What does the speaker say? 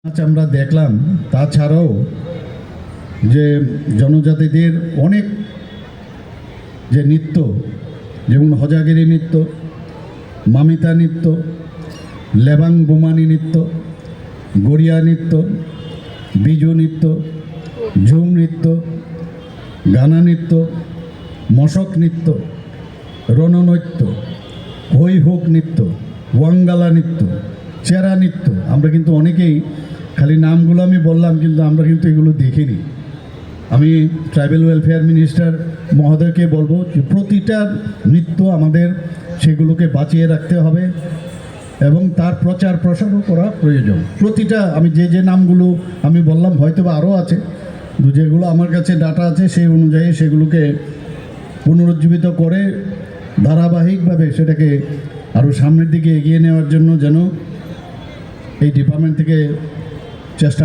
আজ আমরা দেখলাম তাছাড়াও যে জনজাতিদের অনেক যে নৃত্য, যেমন হজাগিরি নৃত্য, মামিতা নৃত্য, লেবাং বুমানি নৃত্য, গড়িয়া নৃত্য, বিজু নৃত্য, ঝুম নৃত্য, গানা নৃত্য, মশক নৃত্য, রণনৃত্য, হই হোক নৃত্য, ওয়াঙ্গালা নৃত্য, চেরা নৃত্য, আমরা কিন্তু অনেকেই খালি নামগুলো আমি বললাম, কিন্তু আমরা কিন্তু এগুলো দেখিনি। আমি ট্রাইবেল ওয়েলফেয়ার মিনিস্টার মহোদয়কে বলবো যে প্রতিটা নৃত্য আমাদের সেগুলোকে বাঁচিয়ে রাখতে হবে এবং তার প্রচার প্রসারও করা প্রয়োজন। প্রতিটা আমি যে নামগুলো আমি বললাম, হয়তো বা আরও আছে, যেগুলো আমার কাছে ডাটা আছে সেই অনুযায়ী সেগুলোকে পুনরুজ্জীবিত করে ধারাবাহিকভাবে সেটাকে আরও সামনের দিকে এগিয়ে নেওয়ার জন্য যেন এই ডিপার্টমেন্ট থেকে চেষ্টা